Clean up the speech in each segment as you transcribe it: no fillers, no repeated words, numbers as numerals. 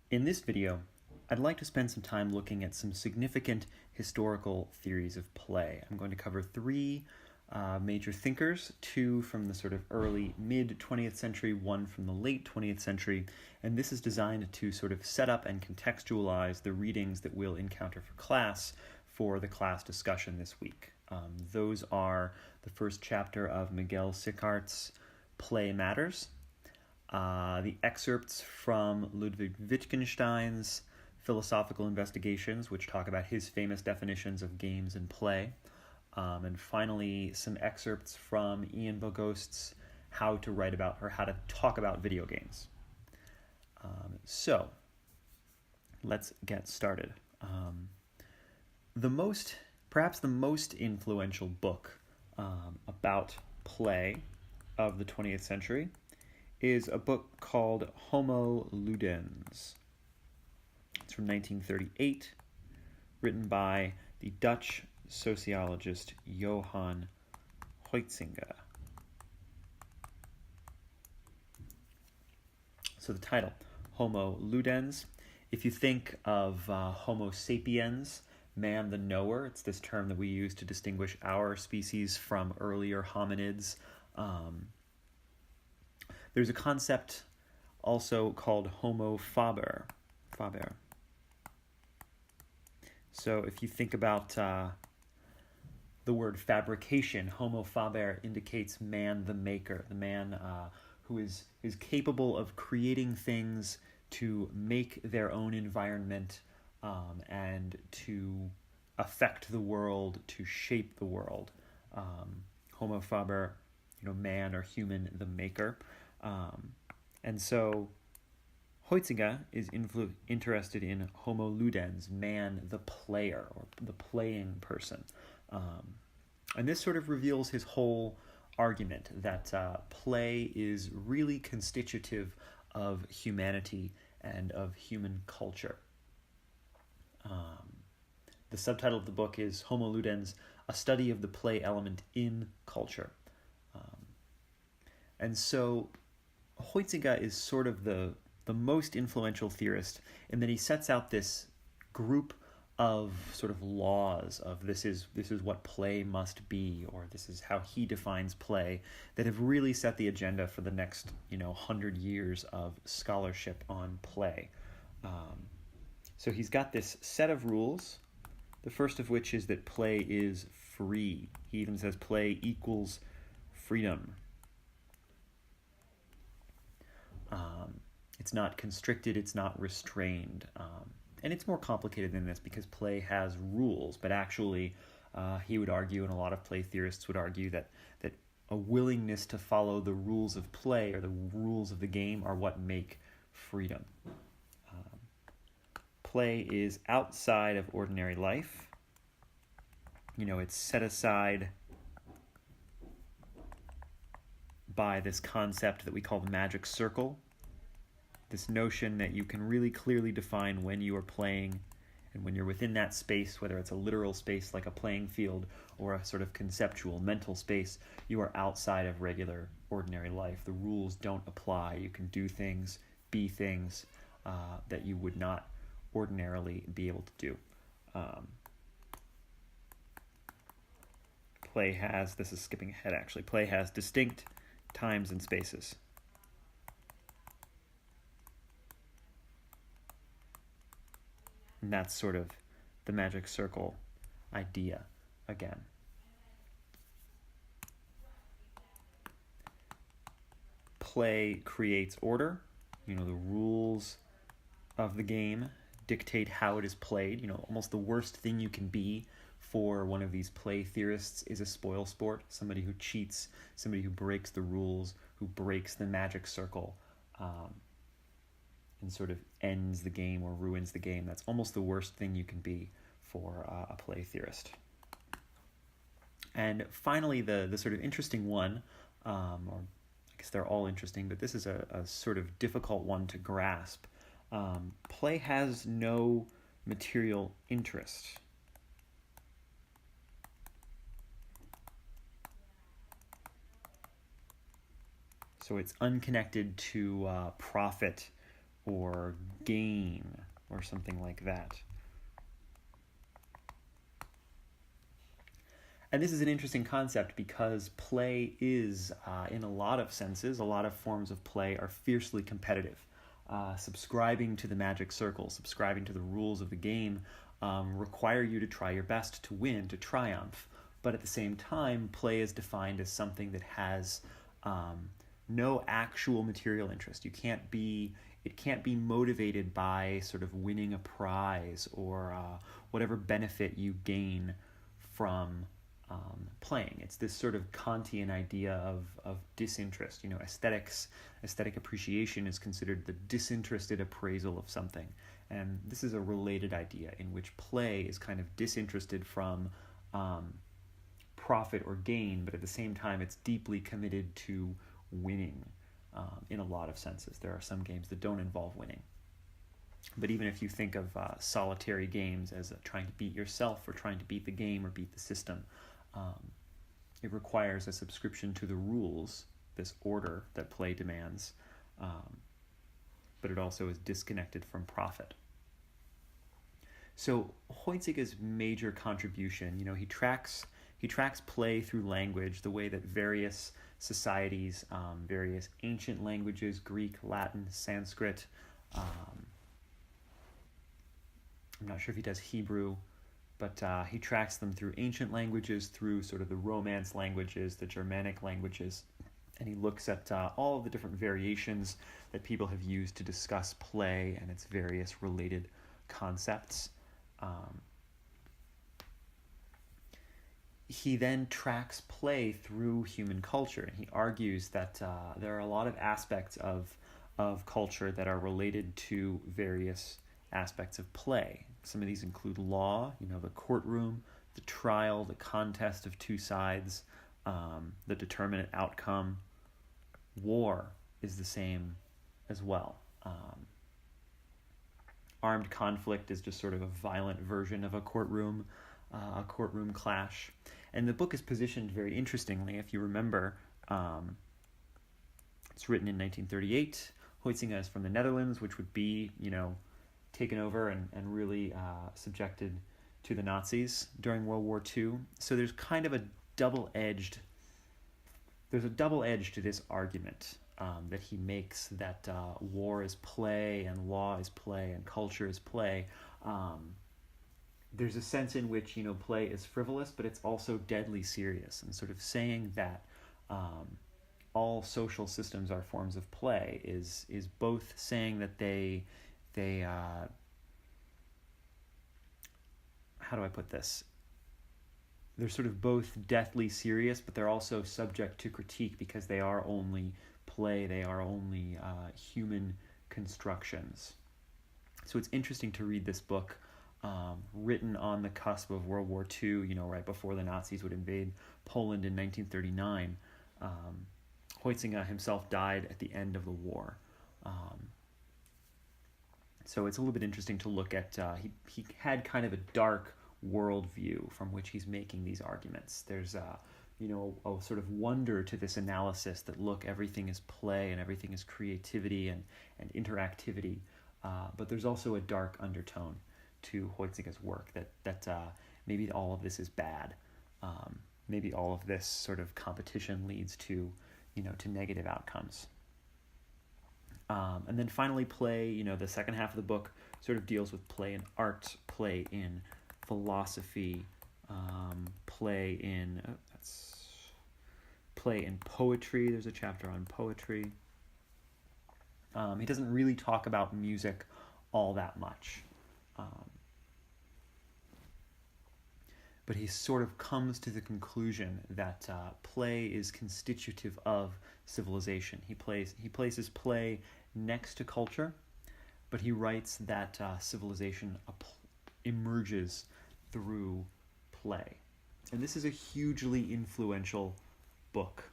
In this video, I'd like to spend some time looking at some significant historical theories of play. I'm going to cover three major thinkers, two from the sort of early mid-20th century, one from the late 20th century, and this is designed to sort of set up and contextualize the readings that we'll encounter for class for the class discussion this week. Those are the first chapter of Miguel Sicart's Play Matters, the excerpts from Ludwig Wittgenstein's Philosophical Investigations, which talk about his famous definitions of games and play, and finally some excerpts from Ian Bogost's How to Talk About Video Games. So let's get started. Perhaps the most influential book about play of the 20th century is a book called Homo Ludens. It's from 1938, written by the Dutch sociologist Johan Huizinga. So the title, Homo Ludens. If you think of Homo sapiens, man the knower, it's this term that we use to distinguish our species from earlier hominids. There's a concept also called Homo faber. So if you think about the word fabrication, Homo faber indicates man the maker, the man who is capable of creating things to make their own environment and to affect the world, to shape the world. Homo faber, man or human, the maker. And so Huizinga is interested in Homo Ludens, man the player, or the playing person. And this sort of reveals his whole argument that play is really constitutive of humanity and of human culture. The subtitle of the book is Homo Ludens, a study of the play element in culture. And so Huizinga is sort of the most influential theorist in that he sets out this group of sort of laws of this is what play must be, or this is how he defines play, that have really set the agenda for the next 100 years of scholarship on play. So he's got this set of rules, the first of which is that play is free. He even says play equals freedom. It's not constricted, it's not restrained. And it's more complicated than this because play has rules, but actually he would argue, and a lot of play theorists would argue, that a willingness to follow the rules of play or the rules of the game are what make freedom. Play is outside of ordinary life. It's set aside by this concept that we call the magic circle. This notion that you can really clearly define when you are playing, and when you're within that space, whether it's a literal space like a playing field or a sort of conceptual mental space, you are outside of regular, ordinary life. The rules don't apply. You can do things, be things that you would not ordinarily be able to do. Play has, this is skipping ahead actually, play has distinct times and spaces. And that's sort of the magic circle idea again. Play creates order. The rules of the game dictate how it is played. Almost the worst thing you can be for one of these play theorists is a spoil sport, somebody who cheats, somebody who breaks the rules, who breaks the magic circle, and sort of ends the game or ruins the game. That's almost the worst thing you can be for a play theorist. And finally, the sort of interesting one, or I guess they're all interesting, but this is a sort of difficult one to grasp. Play has no material interest. So it's unconnected to profit or gain or something like that. And this is an interesting concept because play is, in a lot of senses, a lot of forms of play are fiercely competitive. Subscribing to the magic circle, subscribing to the rules of the game require you to try your best to win, to triumph. But at the same time, play is defined as something that has no actual material interest. It can't be motivated by sort of winning a prize or whatever benefit you gain from playing. It's this sort of Kantian idea of disinterest. Aesthetic appreciation is considered the disinterested appraisal of something. And this is a related idea in which play is kind of disinterested from profit or gain, but at the same time it's deeply committed to winning in a lot of senses. There are some games that don't involve winning. But even if you think of solitary games as trying to beat yourself or trying to beat the game or beat the system, it requires a subscription to the rules, this order that play demands, but it also is disconnected from profit. So Huizinga's major contribution, he tracks play through language, the way that various societies, various ancient languages, Greek, Latin, Sanskrit, I'm not sure if he does Hebrew, but he tracks them through ancient languages, through sort of the Romance languages, the Germanic languages, and he looks at all of the different variations that people have used to discuss play and its various related concepts. He then tracks play through human culture, and he argues that there are a lot of aspects of culture that are related to various aspects of play. Some of these include law, the courtroom, the trial, the contest of two sides, the determinate outcome. War is the same as well. Armed conflict is just sort of a violent version of a courtroom clash. And the book is positioned very interestingly. If you remember, it's written in 1938. Huizinga is from the Netherlands, which would be, taken over and really subjected to the Nazis during World War II. So there's kind of a double edge to this argument that he makes, that war is play and law is play and culture is play. There's a sense in which play is frivolous, but it's also deadly serious, and sort of saying that all social systems are forms of play is both saying that they how do I put this? They're sort of both deathly serious, but they're also subject to critique because they are only play, they are only human constructions. So it's interesting to read this book, written on the cusp of World War II, right before the Nazis would invade Poland in 1939. Huizinga himself died at the end of the war. So it's a little bit interesting to look at. He had kind of a dark worldview from which he's making these arguments. There's a sort of wonder to this analysis that, look, everything is play and everything is creativity and interactivity, but there's also a dark undertone to Huizinga's work that maybe all of this is bad. Maybe all of this sort of competition leads to negative outcomes. And then finally, play, the second half of the book sort of deals with play in art, play in philosophy, play in poetry. There's a chapter on poetry. He doesn't really talk about music all that much. But he sort of comes to the conclusion that play is constitutive of civilization. He places play next to culture, but he writes that civilization emerges through play. And this is a hugely influential book.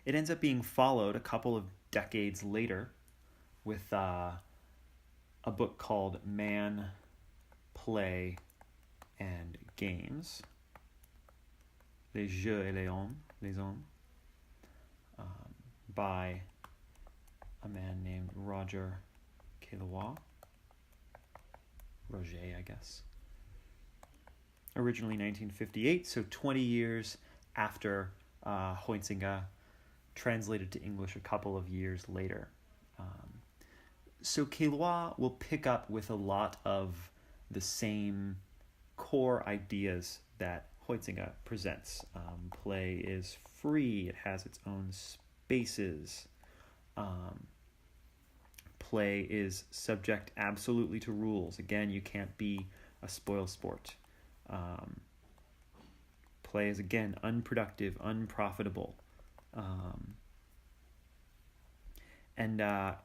It ends up being followed a couple of decades later with a book called Man, Play, and Games, Les Jeux et les Hommes, by a man named Caillois. Roger, I guess. Originally 1958, so 20 years after Huizinga, translated to English a couple of years later. So Caillois will pick up with a lot of the same core ideas that Huizinga presents. Play is free, it has its own spaces. Play is subject absolutely to rules. Again, you can't be a spoil sport. Play is, again, unproductive, unprofitable. And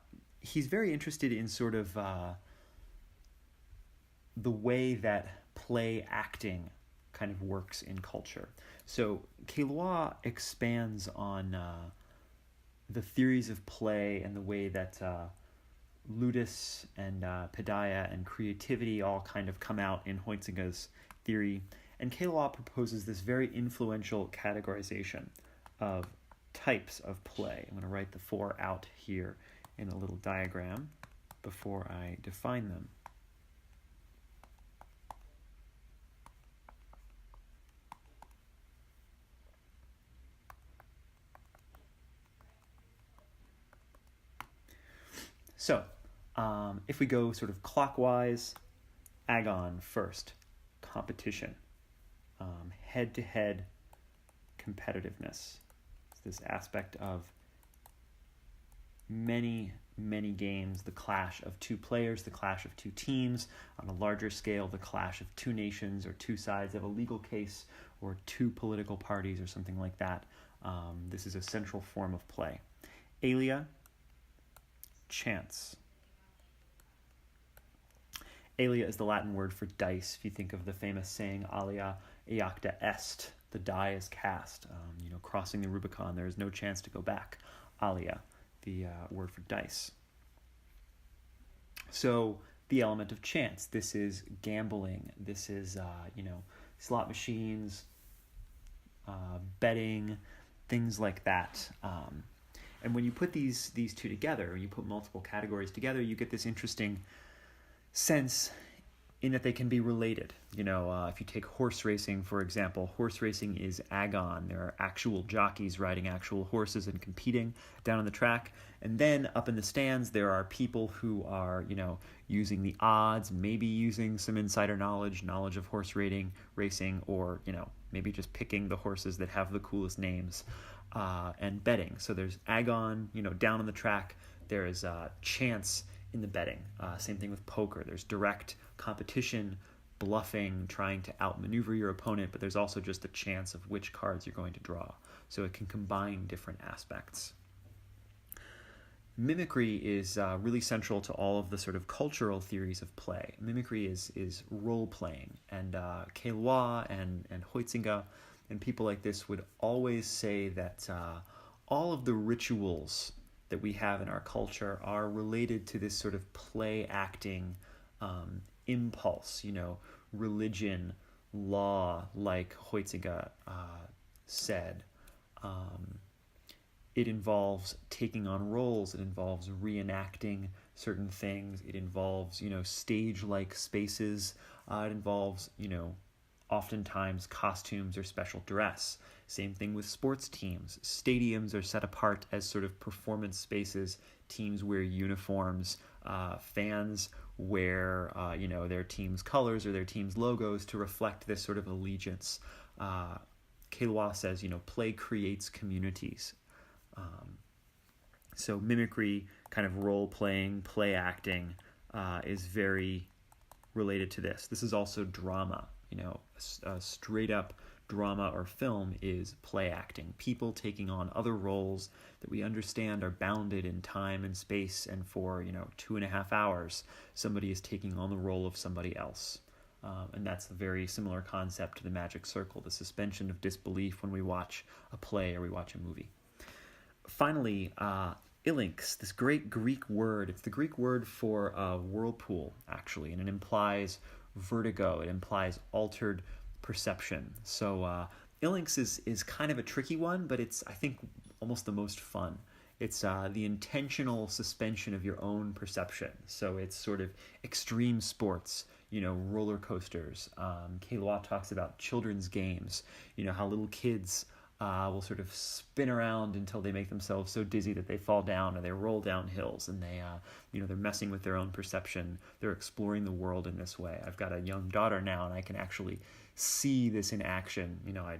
he's very interested in sort of the way that play acting kind of works in culture. So Caillois expands on the theories of play and the way that ludus and paideia and creativity all kind of come out in Huizinga's theory. And Caillois proposes this very influential categorization of types of play. I'm going to write the 4 out here in a little diagram before I define them. So, if we go sort of clockwise, agon first, competition, head-to-head competitiveness. It's this aspect of many games, the clash of 2 players, the clash of 2 teams, on a larger scale, the clash of 2 nations or 2 sides of a legal case or 2 political parties or something like that. This is a central form of play. Alia, chance. Alia is the Latin word for dice. If you think of the famous saying, alia iacta est, the die is cast. Crossing the Rubicon, there is no chance to go back. Alia, the word for dice. So the element of chance. This is gambling. This is, slot machines, betting, things like that. And when you put these 2 together, when you put multiple categories together, you get this interesting sense in that they can be related. If you take horse racing, for example, horse racing is agon. There are actual jockeys riding actual horses and competing down on the track. And then up in the stands, there are people who are, using the odds, maybe using some insider knowledge of horse racing, or, maybe just picking the horses that have the coolest names, and betting. So there's agon, down on the track. There is chance in the betting. Same thing with poker. There's direct competition, bluffing, trying to outmaneuver your opponent, but there's also just a chance of which cards you're going to draw. So it can combine different aspects. Mimicry is really central to all of the sort of cultural theories of play. Mimicry is role-playing, and Caillois and Huizinga and people like this would always say that all of the rituals that we have in our culture are related to this sort of play-acting impulse, religion, law, like Huizinga said. It involves taking on roles. It involves reenacting certain things. It involves, stage-like spaces. It involves, oftentimes costumes or special dress. Same thing with sports teams. Stadiums are set apart as sort of performance spaces. Teams wear uniforms. Fans wear, their team's colors or their team's logos to reflect this sort of allegiance. Caillois says, play creates communities. So mimicry, kind of role-playing, play acting, is very related to this. This is also drama. A straight-up drama or film is play acting. People taking on other roles that we understand are bounded in time and space, and for 2.5 hours, somebody is taking on the role of somebody else. And that's a very similar concept to the magic circle, the suspension of disbelief when we watch a play or we watch a movie. Finally, ilinx, this great Greek word. It's the Greek word for whirlpool, actually, and it implies vertigo. It implies altered perception. So ilinx is kind of a tricky one, but it's, I think, almost the most fun. It's the intentional suspension of your own perception. So it's sort of extreme sports, roller coasters. Caillois talks about children's games, how little kids will sort of spin around until they make themselves so dizzy that they fall down, or they roll down hills, and they're messing with their own perception. They're exploring the world in this way. I've got a young daughter now, and I can actually see this in action. I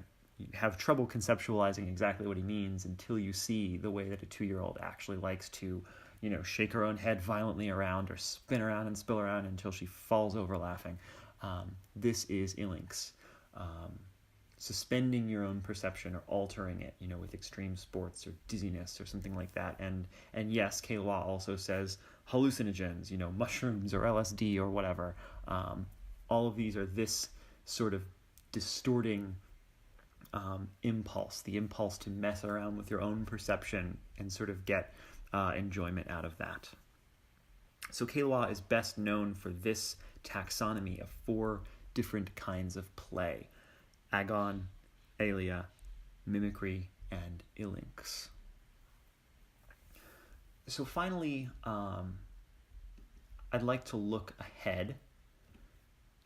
have trouble conceptualizing exactly what he means until you see the way that a 2-year-old actually likes to, shake her own head violently around or spin around and spill around until she falls over laughing. This is ilinx. Suspending your own perception or altering it, with extreme sports or dizziness or something like that. And yes, Caillois also says hallucinogens, mushrooms or LSD or whatever. All of these are this sort of distorting impulse, the impulse to mess around with your own perception and sort of get enjoyment out of that. So Caillois is best known for this taxonomy of 4 different kinds of play: agon, alia, mimicry, and ilinx. So finally, I'd like to look ahead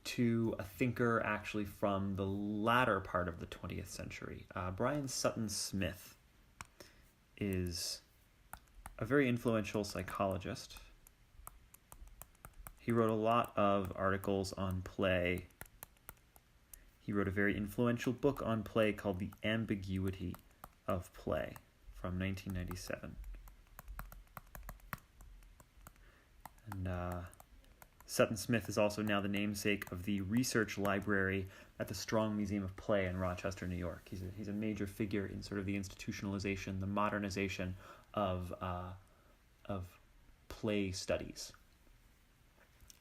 to a thinker actually from the latter part of the 20th century. Brian Sutton-Smith is a very influential psychologist. He wrote a lot of articles on play. He wrote a very influential book on play called The Ambiguity of Play from 1997. And Sutton-Smith is also now the namesake of the research library at the Strong Museum of Play in Rochester, New York. He's a major figure in sort of the institutionalization, the modernization of play studies.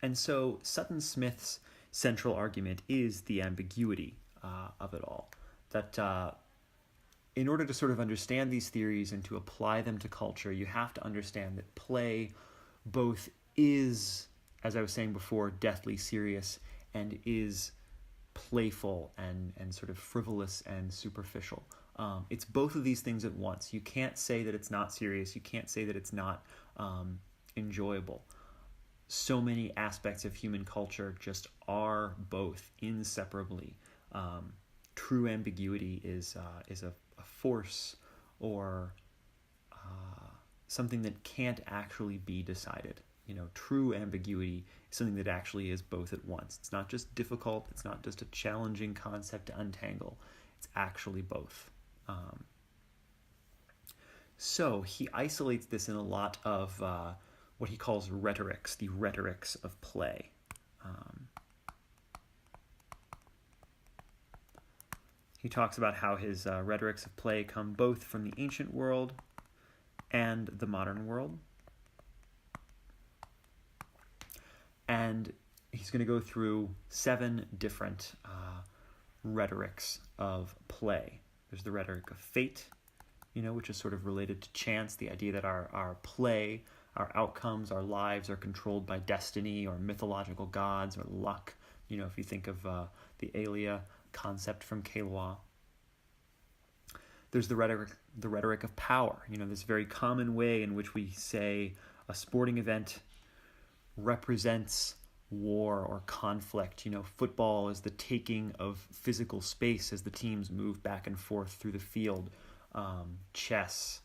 And so Sutton-Smith's central argument is the ambiguity of it all. That in order to sort of understand these theories and to apply them to culture, you have to understand that play both is, as I was saying before, deathly serious, and is playful and sort of frivolous and superficial. It's both of these things at once. You can't say that it's not serious. You can't say that it's not enjoyable. So many aspects of human culture just are both inseparably. True ambiguity is a force or something that can't actually be decided. True ambiguity is something that actually is both at once. It's not just difficult. It's not just a challenging concept to untangle. It's actually both. So he isolates this in a lot of what he calls rhetorics, the rhetorics of play. He talks about how his rhetorics of play come both from the ancient world and the modern world. And he's going to go through 7 different rhetorics of play. There's the rhetoric of fate, which is sort of related to chance, the idea that our play, our outcomes, our lives are controlled by destiny or mythological gods or luck. If you think of the alia concept from Caillois. There's the rhetoric of power, this very common way in which we say a sporting event represents war or conflict. Football is the taking of physical space as the teams move back and forth through the field. Chess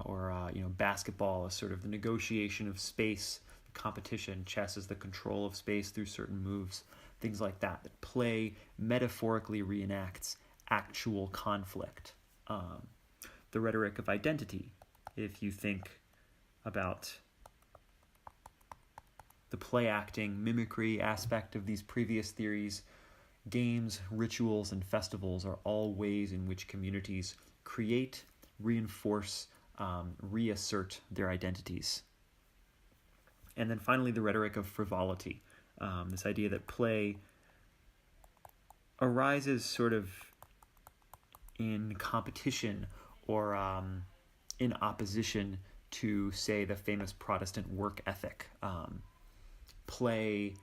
or basketball is sort of the negotiation of space, the competition. Chess is the control of space through certain moves, things like that. That play metaphorically reenacts actual conflict. The rhetoric of identity, if you think about the play acting, mimicry aspect of these previous theories, games, rituals, and festivals are all ways in which communities create, reinforce, reassert their identities. And then finally, the rhetoric of frivolity, this idea that play arises sort of in competition or in opposition to, say, the famous Protestant work ethic. Play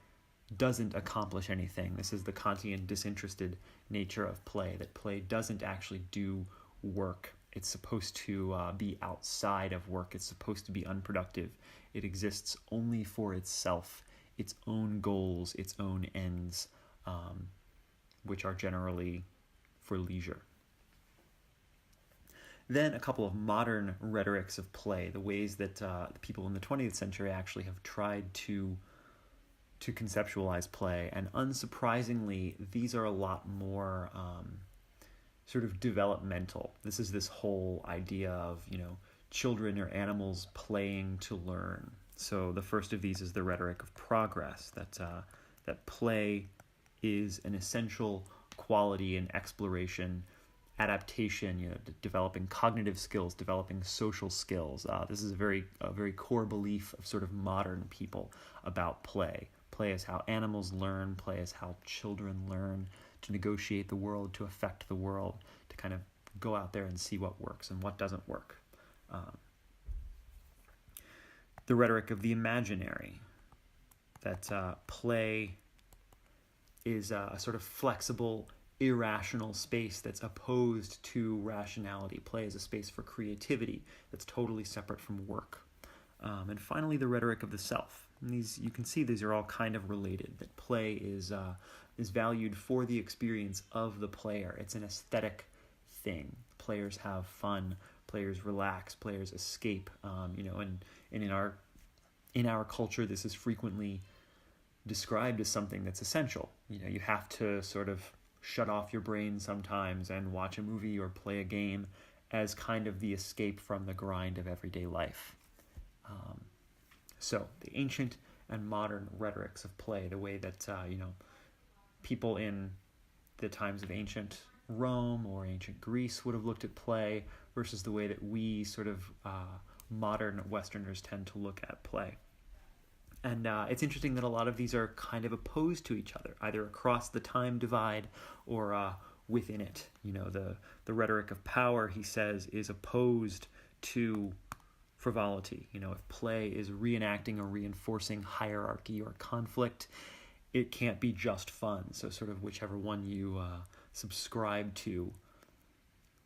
doesn't accomplish anything. This is the Kantian disinterested nature of play, that play doesn't actually do work. It's supposed to be outside of work. It's supposed to be unproductive. It exists only for itself, its own goals, its own ends, which are generally for leisure. Then a couple of modern rhetorics of play, the ways that the people in the 20th century actually have tried to conceptualize play, and unsurprisingly, these are a lot more sort of developmental. This is this whole idea of, children or animals playing to learn. So the first of these is the rhetoric of progress, that play is an essential quality in exploration, adaptation, developing cognitive skills, developing social skills. This is a very core belief of sort of modern people about play. Play is how animals learn. Play is how children learn to negotiate the world, to affect the world, to kind of go out there and see what works and what doesn't work. The rhetoric of the imaginary, that play is a sort of flexible, irrational space that's opposed to rationality. Play is a space for creativity that's totally separate from work. And finally, the rhetoric of the self. And these, you can see these are all kind of related, that play is valued for the experience of the player. It's an aesthetic thing. Players have fun, players relax, players escape, and in our culture, this is frequently described as something that's essential. You have to sort of shut off your brain sometimes and watch a movie or play a game as kind of the escape from the grind of everyday life. So the ancient and modern rhetorics of play, the way that people in the times of ancient Rome or ancient Greece would have looked at play versus the way that we sort of modern Westerners tend to look at play. And it's interesting that a lot of these are kind of opposed to each other, either across the time divide or within it. The rhetoric of power, he says, is opposed to frivolity. If play is reenacting or reinforcing hierarchy or conflict, it can't be just fun. So sort of whichever one you subscribe to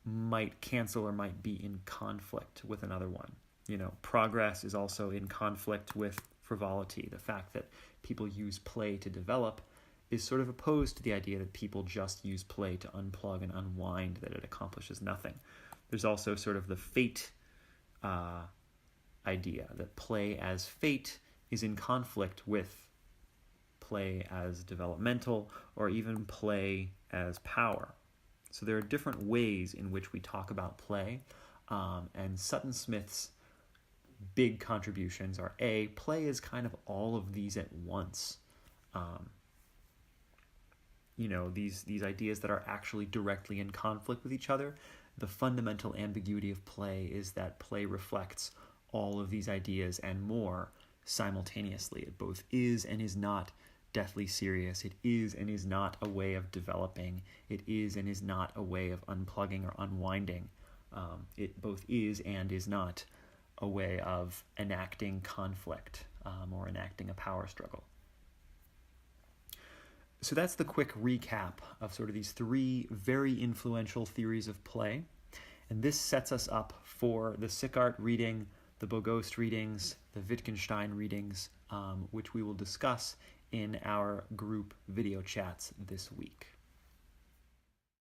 might cancel or might be in conflict with another one. Progress is also in conflict with frivolity. The fact that people use play to develop is sort of opposed to the idea that people just use play to unplug and unwind, that it accomplishes nothing. There's also sort of the fate idea, that play as fate is in conflict with play as developmental, or even play as power. So there are different ways in which we talk about play, and Sutton-Smith's big contributions are play is kind of all of these at once. These ideas that are actually directly in conflict with each other. The fundamental ambiguity of play is that play reflects all of these ideas and more simultaneously. It both is and is not deathly serious. It is and is not a way of developing. It is and is not a way of unplugging or unwinding. It both is and is not a way of enacting conflict or enacting a power struggle. So that's the quick recap of sort of these three very influential theories of play. And this sets us up for the Sickart reading, the Bogost readings, the Wittgenstein readings, which we will discuss in our group video chats this week.